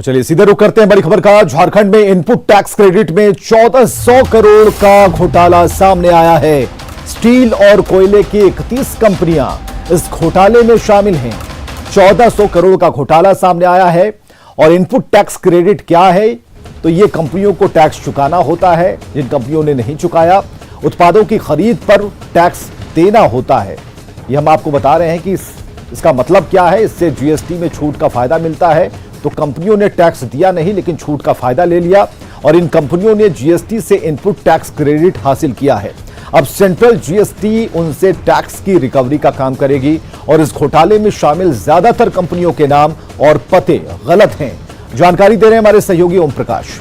तो चलिए सीधे रुक करते हैं बड़ी खबर का। झारखंड में इनपुट टैक्स क्रेडिट में 1400 करोड़ का घोटाला सामने आया है। स्टील और कोयले की 31 कंपनियां इस घोटाले में शामिल हैं। 1400 करोड़ का घोटाला सामने आया है। और इनपुट टैक्स क्रेडिट क्या है? तो ये कंपनियों को टैक्स चुकाना होता है। जिन कंपनियों ने नहीं चुकाया, उत्पादों की खरीद पर टैक्स देना होता है। ये हम आपको बता रहे हैं कि इसका मतलब क्या है। इससे जीएसटी में छूट का फायदा मिलता है। तो कंपनियों ने टैक्स दिया नहीं, लेकिन छूट का फायदा ले लिया और इन कंपनियों ने जीएसटी से इनपुट टैक्स क्रेडिट हासिल किया है। अब सेंट्रल जीएसटी उनसे टैक्स की रिकवरी का काम करेगी और इस घोटाले में शामिल ज्यादातर कंपनियों के नाम और पते गलत हैं। जानकारी दे रहे हैं हमारे सहयोगी ओम प्रकाश।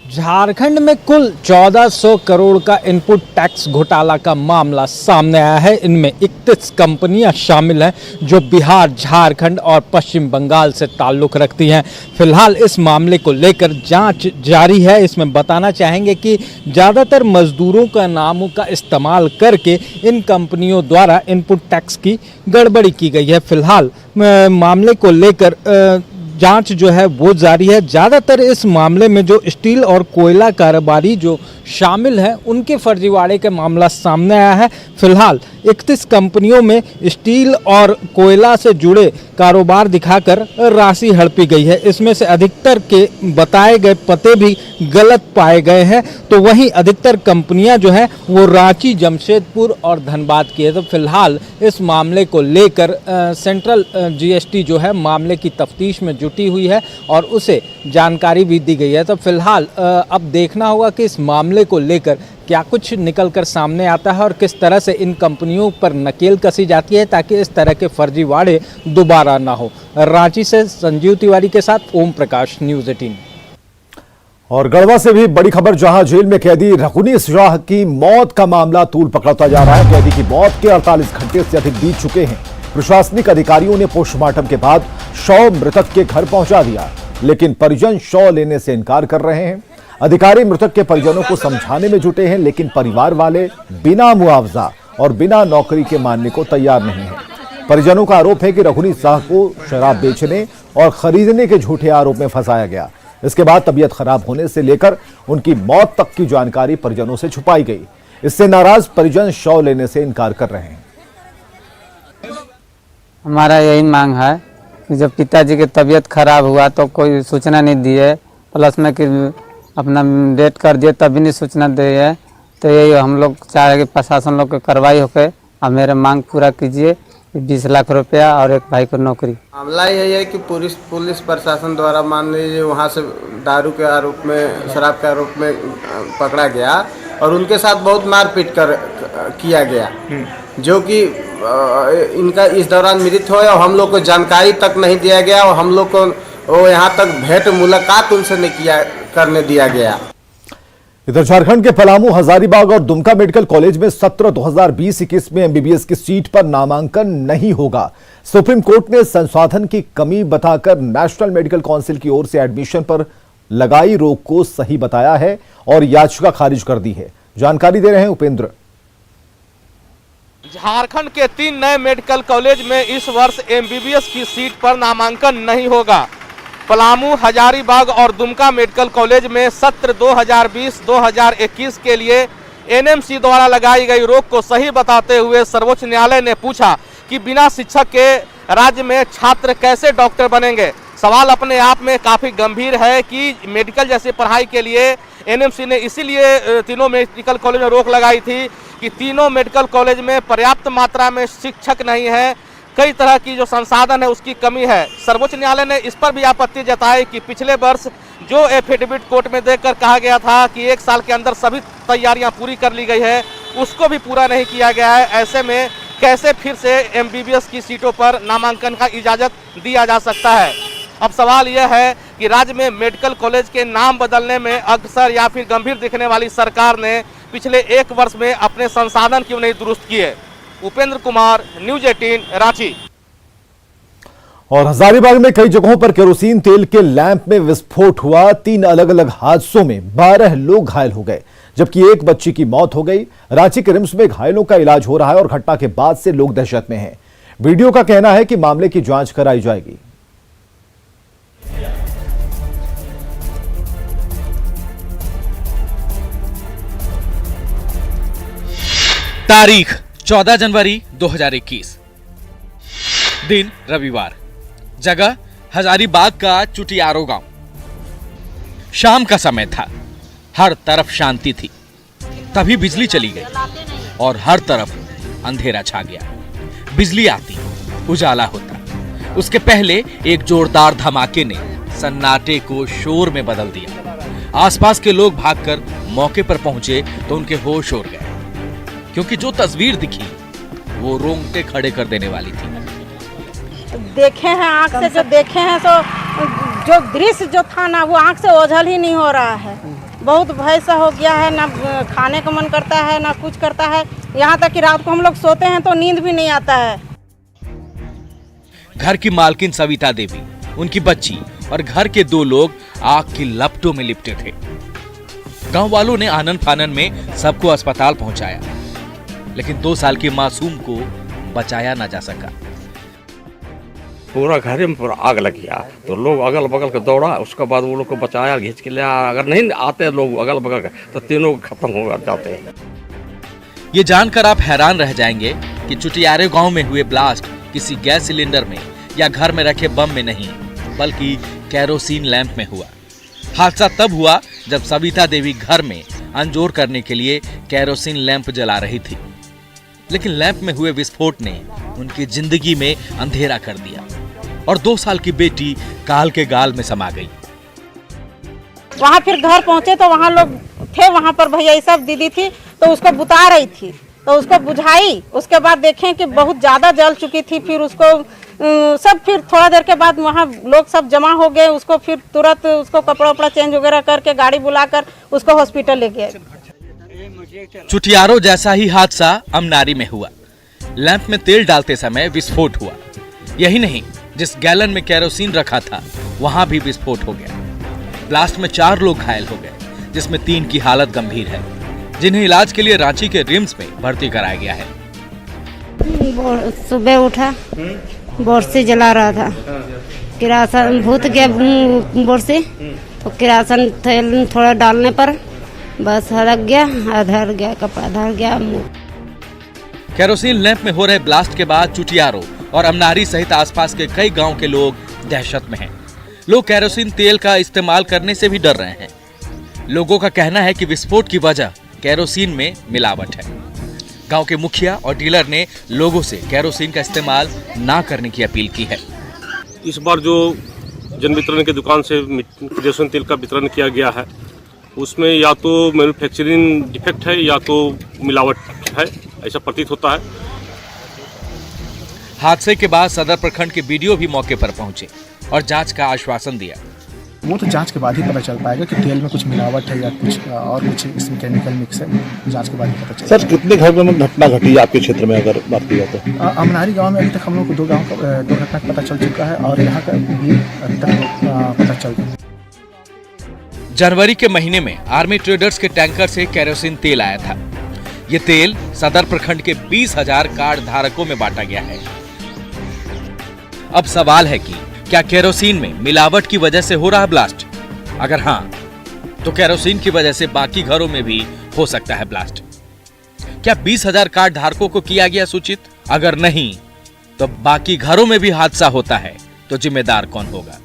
झारखंड में कुल 1400 करोड़ का इनपुट टैक्स घोटाला का मामला सामने आया है। इनमें 31 कंपनियां शामिल हैं जो बिहार, झारखंड और पश्चिम बंगाल से ताल्लुक रखती हैं। फिलहाल इस मामले को लेकर जांच जारी है। इसमें बताना चाहेंगे कि ज़्यादातर मजदूरों का नामों का इस्तेमाल करके इन कंपनियों द्वारा इनपुट टैक्स की गड़बड़ी की गई है। फिलहाल मामले को लेकर जांच जो है वो जारी है। ज़्यादातर इस मामले में जो स्टील और कोयला कारोबारी जो शामिल हैं उनके फर्जीवाड़े का मामला सामने आया है। फिलहाल 31 कंपनियों में स्टील और कोयला से जुड़े कारोबार दिखाकर राशि हड़पी गई है। इसमें से अधिकतर के बताए गए पते भी गलत पाए गए हैं। तो वहीं अधिकतर कंपनियां जो है वो रांची, जमशेदपुर और धनबाद की है। तो फिलहाल इस मामले को लेकर सेंट्रल जीएसटी जो है मामले की तफ्तीश में जुटी हुई है और उसे जानकारी भी दी गई है। तो फिलहाल अब देखना होगा कि इस मामले को लेकर क्या कुछ निकलकर सामने आता है और किस तरह से इन कंपनियों पर नकेल कसी जाती है ताकि इस तरह के फर्जीवाड़े दोबारा ना हो। रांची से संजीव तिवारी के साथ ओम प्रकाश, न्यूज़ 18। और गढ़वा से भी बड़ी खबर, जहां जेल में कैदी रघुनी शाह की मौत का मामला तूल पकड़ता जा रहा है। कैदी की मौत के 48 घंटे से अधिक बीत चुके हैं। प्रशासनिक अधिकारियों ने पोस्टमार्टम के बाद शव मृतक के घर पहुंचा दिया, लेकिन परिजन शव लेने से इनकार कर रहे हैं। अधिकारी मृतक के परिजनों को समझाने में जुटे हैं, लेकिन परिवार वाले बिना मुआवजा और बिना नौकरी के मानने को तैयार नहीं हैं। परिजनों का आरोप है कि रघुनी शाह को शराब बेचने और खरीदने के झूठे आरोप में फंसाया गया। इसके बाद तबीयत खराब होने से लेकर उनकी मौत तक की जानकारी परिजनों से छुपाई गई। इससे नाराज परिजन शव लेने से इनकार कर रहे हैं। हमारा यही मांग है कि जब पिताजी की तबीयत खराब हुआ तो कोई सूचना नहीं दी है, प्लस में कि अपना डेट कर दिए तब भी नहीं सूचना दी है। तो यही हम लोग चाह रहे कि प्रशासन लोग की कार्रवाई होकर अब मेरे मांग पूरा कीजिए। 20 लाख रुपया और एक भाई को नौकरी। मामला यही है कि पुलिस प्रशासन द्वारा मान लीजिए वहाँ से दारू के आरोप में, शराब के आरोप में पकड़ा गया और उनके साथ बहुत मारपीट किया गया, जो कि इनका इस दौरान मृत्यु हुआ और हम लोग को जानकारी तक नहीं दिया गया और हम लोग को यहाँ तक भेंट मुलाकात उनसे नहीं करने दिया गया। इधर झारखंड के पलामू, हजारीबाग और दुमका मेडिकल कॉलेज में सत्र 2020-21 में एमबीबीएस की सीट पर नामांकन नहीं होगा। सुप्रीम कोर्ट ने संसाधन की कमी बताकर नेशनल मेडिकल काउंसिल की ओर से एडमिशन पर लगाई रोक को सही बताया है और याचिका खारिज कर दी है। जानकारी दे रहे हैं उपेंद्र। झारखंड के 3 नए मेडिकल कॉलेज में इस वर्ष एमबीबीएस की सीट पर नामांकन नहीं होगा। पलामू, हजारीबाग और दुमका मेडिकल कॉलेज में सत्र 2020-2021 के लिए एनएमसी द्वारा लगाई गई रोक को सही बताते हुए सर्वोच्च न्यायालय ने पूछा कि बिना शिक्षक के राज्य में छात्र कैसे डॉक्टर बनेंगे। सवाल अपने आप में काफ़ी गंभीर है कि मेडिकल जैसी पढ़ाई के लिए एनएमसी ने इसीलिए तीनों मेडिकल कॉलेज में रोक लगाई थी कि तीनों मेडिकल कॉलेज में पर्याप्त मात्रा में शिक्षक नहीं है, कई तरह की जो संसाधन है उसकी कमी है। सर्वोच्च न्यायालय ने इस पर भी आपत्ति जताई कि पिछले वर्ष जो एफिडेविट कोर्ट में देकर कहा गया था कि 1 साल के अंदर सभी तैयारियां पूरी कर ली गई है, उसको भी पूरा नहीं किया गया है। ऐसे में कैसे फिर से एमबीबीएस की सीटों पर नामांकन का इजाज़त दिया जा सकता है। अब सवाल यह है कि राज्य में मेडिकल कॉलेज के नाम बदलने में अक्सर या फिर गंभीर दिखने वाली सरकार ने पिछले 1 वर्ष में अपने संसाधन क्यों नहीं दुरुस्त किए। उपेंद्र कुमार, न्यूज़ 18, रांची। और हजारीबाग में कई जगहों पर केरोसिन तेल के लैंप में विस्फोट हुआ। 3 अलग अलग हादसों में 12 लोग घायल हो गए, जबकि एक बच्ची की मौत हो गई। रांची के रिम्स में घायलों का इलाज हो रहा है और घटना के बाद से लोग दहशत में हैं। वीडियो का कहना है कि मामले की जांच कराई जाएगी। तारीख 14 जनवरी 2021, दिन रविवार, जगह हजारीबाग का चुटियारो गांव। शाम का समय था, हर तरफ शांति थी। तभी बिजली चली गई और हर तरफ अंधेरा छा गया। बिजली आती, उजाला होता, उसके पहले एक जोरदार धमाके ने सन्नाटे को शोर में बदल दिया। आसपास के लोग भागकर मौके पर पहुंचे तो उनके होश उड़ गए, क्योंकि जो तस्वीर दिखी वो रोंगटे खड़े कर देने वाली थी। देखे हैं आँख से, जो देखे हैं तो जो दृश्य जो था ना, वो आँख से ओझल ही नहीं हो रहा है। बहुत भय सा हो गया है, ना खाने का मन करता है ना कुछ करता है। यहाँ तक कि रात को हम लोग सोते हैं तो नींद भी नहीं आता है। घर की मालकिन सविता देवी, उनकी बच्ची और घर के 2 लोग आग की लपटों में लिपटे थे। गांव वालों ने आनन फानन में सबको अस्पताल पहुंचाया, लेकिन 2 साल की मासूम को बचाया न जा सका। पूरा घर में पूरा आग लग गया, तो लोग अगल बगल के दौड़ा, उसके बाद वो लोग को बचाया, घींच के ले आया। अगर नहीं आते लोग अगल बगल के तो तीनों खत्म हो जाते हैं। ये जानकर आप हैरान रह जाएंगे कि चुटियारे गांव में हुए ब्लास्ट किसी गैस सिलेंडर में या घर में रखे बम में नहीं, बल्कि कैरोसिन लैंप में हुआ। हादसा तब हुआ जब सविता देवी घर में अंजोर करने के लिए कैरोसिन लैंप जला रही थी, लेकिन लैंप में हुए विस्फोट ने उनकी जिंदगी में अंधेरा कर दिया और 2 साल की बेटी काल के गाल में समा गई। वहाँ फिर घर पहुँचे तो वहाँ लोग थे, वहाँ पर भैया सब दीदी थी तो उसको बुता रही थी, तो उसको बुझाई। उसके बाद देखें कि बहुत ज़्यादा जल चुकी थी। फिर उसको सब फिर थोड़ा देर के बाद वहाँ लोग सब जमा हो गए। उसको फिर तुरंत उसको कपड़ा वपड़ा चेंज वगैरह करके गाड़ी बुलाकर उसको हॉस्पिटल ले गए। चुटियारो जैसा ही हादसा अमनारी में हुआ। लैंप में तेल डालते समय विस्फोट हुआ। यही नहीं, जिस गैलन में कैरोसिन रखा था वहां भी विस्फोट हो गया। ब्लास्ट में 4 लोग घायल हो गए, जिसमें 3 की हालत गंभीर है, जिन्हें इलाज के लिए रांची के रिम्स में भर्ती कराया गया है। सुबह उठा, बोरसी जला रहा था, किरासन भूत गया बोरसी, तो किरासन तेल थोड़ा डालने पर बस हड़क गया, धर गया, कपड़ा धर गया। कैरोसिन लैंप में हो रहे ब्लास्ट के बाद चुटियारो और अमनारी सहित आसपास के कई गांव के लोग दहशत में हैं। लोग कैरोसिन तेल का इस्तेमाल करने से भी डर रहे हैं। लोगों का कहना है कि विस्फोट की वजह कैरोसिन में मिलावट है। गांव के मुखिया और डीलर ने लोगों से कैरोसिन का इस्तेमाल ना करने की अपील की है। इस बार जो जन वितरण की दुकान से कैरोसिन तेल का वितरण किया गया है, उसमें या तो मैन्युफैक्चरिंग डिफेक्ट है या तो मिलावट है, ऐसा प्रतीत होता है। हादसे के बाद सदर प्रखंड के बीडीओ भी मौके पर पहुंचे और जांच का आश्वासन दिया। वो तो जांच के बाद ही पता चल पाएगा कि तेल में कुछ मिलावट है या कुछ और कुछ इसमें केमिकल मिक्स है। जांच के बाद ही पता चलेगा। सर, कितने घर में घटना घटी आपके क्षेत्र में अगर बात की जाए तो? अमनारी गांव में अभी तक हम लोग को 2 घटना पता चल चुका है और यहाँ का भी अभी तक पता चल रहा है। जनवरी के महीने में आर्मी ट्रेडर्स के टैंकर से कैरोसिन तेल आया था। ये तेल सदर प्रखंड के 20,000 कार्ड धारकों में बांटा गया है। अब सवाल है कि क्या कैरोसिन में मिलावट की वजह से हो रहा ब्लास्ट? अगर हाँ, तो कैरोसिन की वजह से बाकी घरों में भी हो सकता है ब्लास्ट। क्या 20,000 कार्ड धारकों को किया गया सूचित? अगर नहीं, तो बाकी घरों में भी हादसा होता है तो जिम्मेदार कौन होगा?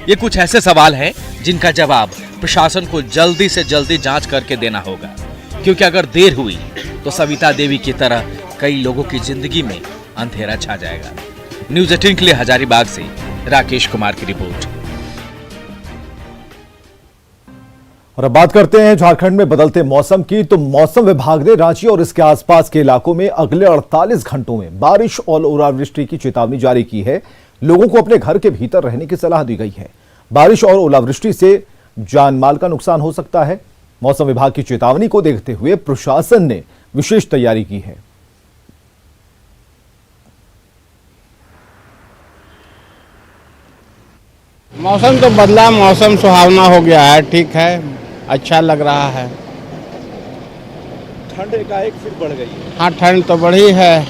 ये कुछ ऐसे सवाल हैं जिनका जवाब प्रशासन को जल्दी से जल्दी जांच करके देना होगा, क्योंकि अगर देर हुई तो सविता देवी की तरह कई लोगों की जिंदगी में अंधेरा छा जाएगा। न्यूज़ 18 के लिए हजारीबाग से राकेश कुमार की रिपोर्ट। और अब बात करते हैं झारखंड में बदलते मौसम की। तो मौसम विभाग ने रांची और इसके आसपास के इलाकों में अगले 48 घंटों में बारिश और ओलावृष्टि की चेतावनी जारी की है। लोगों को अपने घर के भीतर रहने की सलाह दी गई है। बारिश और ओलावृष्टि से जान माल का नुकसान हो सकता है। मौसम विभाग की चेतावनी को देखते हुए प्रशासन ने विशेष तैयारी की है। मौसम तो बदला, मौसम सुहावना हो गया है, ठीक है, अच्छा लग रहा है। ठंड एकाएक फिर बढ़ गई है। हाँ, ठंड तो बढ़ी है,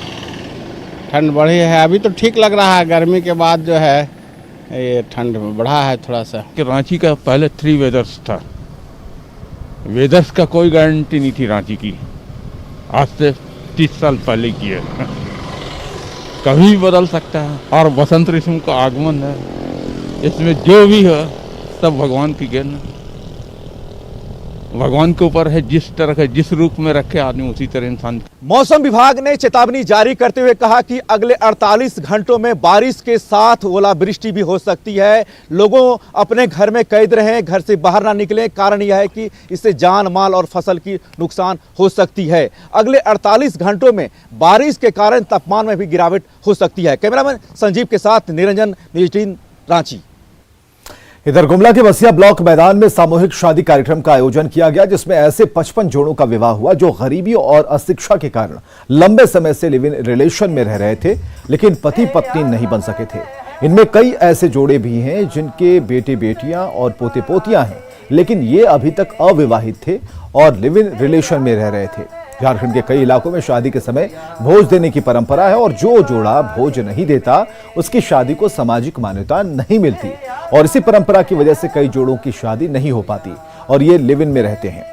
ठंड बढ़ी है। अभी तो ठीक लग रहा है, गर्मी के बाद जो है ये ठंड बढ़ा है थोड़ा सा। कि रांची का पहले 3 वेदर्स था, वेदर्स का कोई गारंटी नहीं थी रांची की। आज से 25-30 साल पहले किए हैं। कभी भी बदल सकता है और बसंत ऋतु का आगमन है, इसमें जो भी है सब भगवान की देन है। भगवान के ऊपर है, जिस तरह के जिस रूप में रखे आदमी उसी तरह इंसान। मौसम विभाग ने चेतावनी जारी करते हुए कहा कि अगले 48 घंटों में बारिश के साथ ओलावृष्टि भी हो सकती है। लोगों अपने घर में कैद रहें, घर से बाहर ना निकलें। कारण यह है कि इससे जान माल और फसल की नुकसान हो सकती है। अगले 48 घंटों में बारिश के कारण तापमान में भी गिरावट हो सकती है। कैमरामैन संजीव के साथ निरंजन, न्यूज़ 18 रांची। इधर गुमला के बसिया ब्लॉक मैदान में सामूहिक शादी कार्यक्रम का आयोजन किया गया, जिसमें ऐसे 55 जोड़ों का विवाह हुआ जो गरीबी और अशिक्षा के कारण लंबे समय से लिव इन रिलेशन में रह रहे थे, लेकिन पति पत्नी नहीं बन सके थे। इनमें कई ऐसे जोड़े भी हैं जिनके बेटे बेटियां और पोते पोतियां हैं, लेकिन ये अभी तक अविवाहित थे और लिव इन रिलेशन में रह रहे थे। झारखंड के कई इलाकों में शादी के समय भोज देने की परंपरा है और जो जोड़ा भोज नहीं देता उसकी शादी को सामाजिक मान्यता नहीं मिलती और इसी परंपरा की वजह से कई जोड़ों की शादी नहीं हो पाती और ये लिव इन में रहते हैं।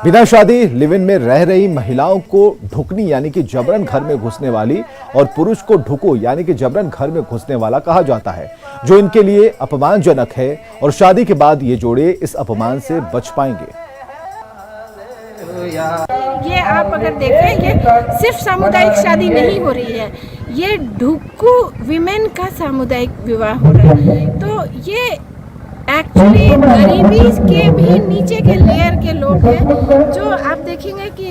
बिना शादी लिव इन में रह रही महिलाओं को ढुकनी यानी कि जबरन घर में घुसने वाली और पुरुष को ढुको यानी कि जबरन घर में घुसने वाला कहा जाता है, जो इनके लिए अपमानजनक है और शादी के बाद ये जोड़े इस अपमान से बच पाएंगे। ये आप अगर देखें, ये सिर्फ सामुदायिक शादी नहीं हो रही है, ये ढुक्कू विमेन का सामुदायिक विवाह हो रहा है। तो ये एक्चुअली गरीबी के भी नीचे के लेयर के लोग हैं, जो आप देखेंगे कि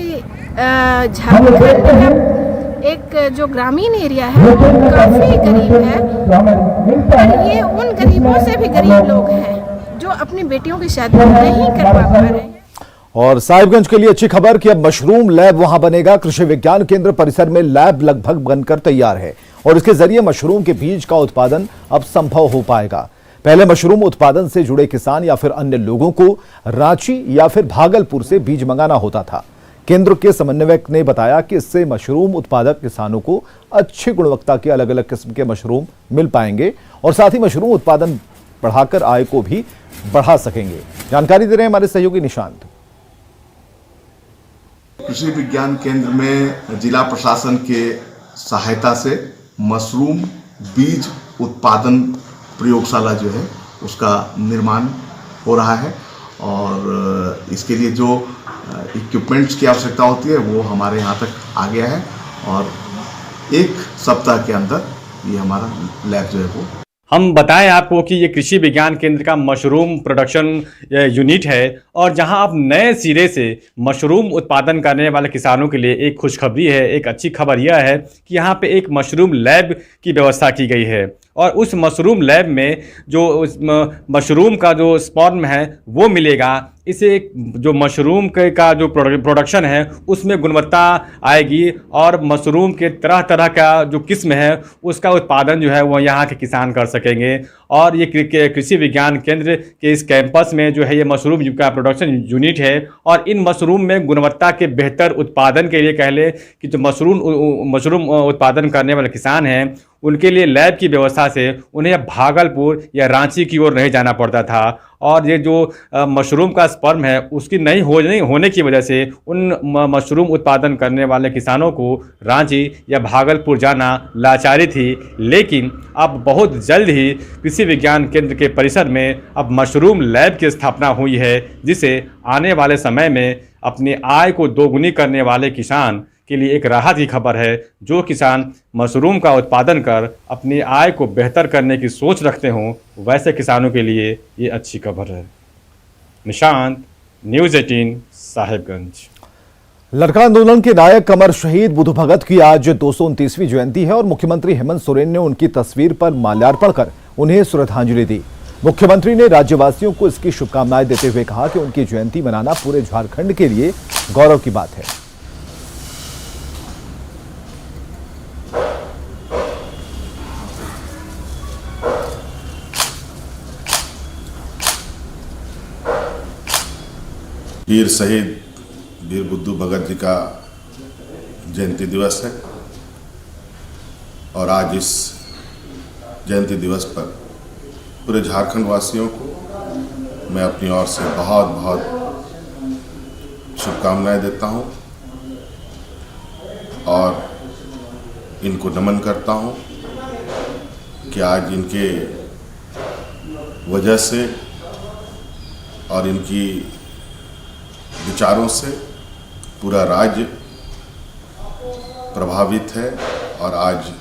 झारखंड का एक जो ग्रामीण एरिया है वो काफ़ी गरीब है, पर ये उन गरीबों से भी गरीब लोग हैं जो अपनी बेटियों की शादी नहीं करवा पा रहे हैं। और साहिबगंज के लिए अच्छी खबर कि अब मशरूम लैब वहां बनेगा। कृषि विज्ञान केंद्र परिसर में लैब लगभग बनकर तैयार है और इसके जरिए मशरूम के बीज का उत्पादन अब संभव हो पाएगा। पहले मशरूम उत्पादन से जुड़े किसान या फिर अन्य लोगों को रांची या फिर भागलपुर से बीज मंगाना होता था। केंद्र के समन्वयक ने बताया कि इससे मशरूम उत्पादक किसानों को अच्छी गुणवत्ता के अलग अलग किस्म के मशरूम मिल पाएंगे और साथ ही मशरूम उत्पादन बढ़ाकर आय को भी बढ़ा सकेंगे। जानकारी दे रहे हैं हमारे सहयोगी निशांत। कृषि विज्ञान केंद्र में जिला प्रशासन के सहायता से मशरूम बीज उत्पादन प्रयोगशाला जो है उसका निर्माण हो रहा है और इसके लिए जो इक्विपमेंट्स की आवश्यकता होती है वो हमारे यहाँ तक आ गया है और 1 सप्ताह के अंदर ये हमारा लैब जो है वो। हम बताएं आपको कि ये कृषि विज्ञान केंद्र का मशरूम प्रोडक्शन यूनिट है और जहां अब नए सिरे से मशरूम उत्पादन करने वाले किसानों के लिए एक खुशखबरी है। एक अच्छी खबर यह है कि यहां पे एक मशरूम लैब की व्यवस्था की गई है और उस मशरूम लैब में जो मशरूम का जो स्पर्म है वो मिलेगा। इसे जो मशरूम का जो प्रोडक्शन है उसमें गुणवत्ता आएगी और मशरूम के तरह तरह का जो किस्म है उसका उत्पादन जो है वो यहाँ के किसान कर सकेंगे। और ये कृषि विज्ञान केंद्र के इस कैंपस में जो है ये मशरूम का प्रोडक्शन यूनिट है और इन मशरूम में गुणवत्ता के बेहतर उत्पादन के लिए कह लें कि जो मशरूम उत्पादन करने वाले किसान हैं उनके लिए लैब की व्यवस्था से उन्हें भागलपुर या रांची की ओर नहीं जाना पड़ता था और ये जो मशरूम का स्पर्म है उसकी नहीं होने की वजह से उन मशरूम उत्पादन करने वाले किसानों को रांची या भागलपुर जाना लाचारी थी। लेकिन अब बहुत जल्द ही कृषि विज्ञान केंद्र के परिसर में अब मशरूम लैब की स्थापना हुई है, जिसे आने वाले समय में अपनी आय को दोगुनी करने वाले किसान के लिए एक राहत की खबर है। जो किसान मशरूम का उत्पादन कर अपनी आय को बेहतर करने की सोच रखते हों वैसे किसानों के लिए ये अच्छी खबर है। निशांत, न्यूज़ 18 साहिबगंज। लड़का आंदोलन के नायक अमर शहीद बुधू भगत की आज 229वीं जयंती है और मुख्यमंत्री हेमंत सोरेन ने उनकी तस्वीर पर माल्यार्पण कर उन्हें श्रद्धांजलि दी। मुख्यमंत्री ने राज्यवासियों को इसकी शुभकामनाएं देते हुए कहा कि उनकी जयंती मनाना पूरे झारखंड के लिए गौरव की बात है। वीर शहीद वीर बुद्धू भगत जी का जयंती दिवस है और आज इस जयंती दिवस पर पूरे झारखंड वासियों को मैं अपनी ओर से बहुत बहुत शुभकामनाएं देता हूं और इनको नमन करता हूँ कि आज इनके वजह से और इनकी विचारों से पूरा राज्य प्रभावित है और आज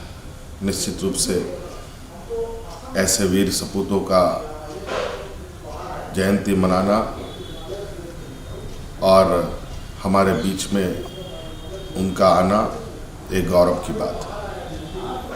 निश्चित रूप से ऐसे वीर सपूतों का जयंती मनाना और हमारे बीच में उनका आना एक गौरव की बात है।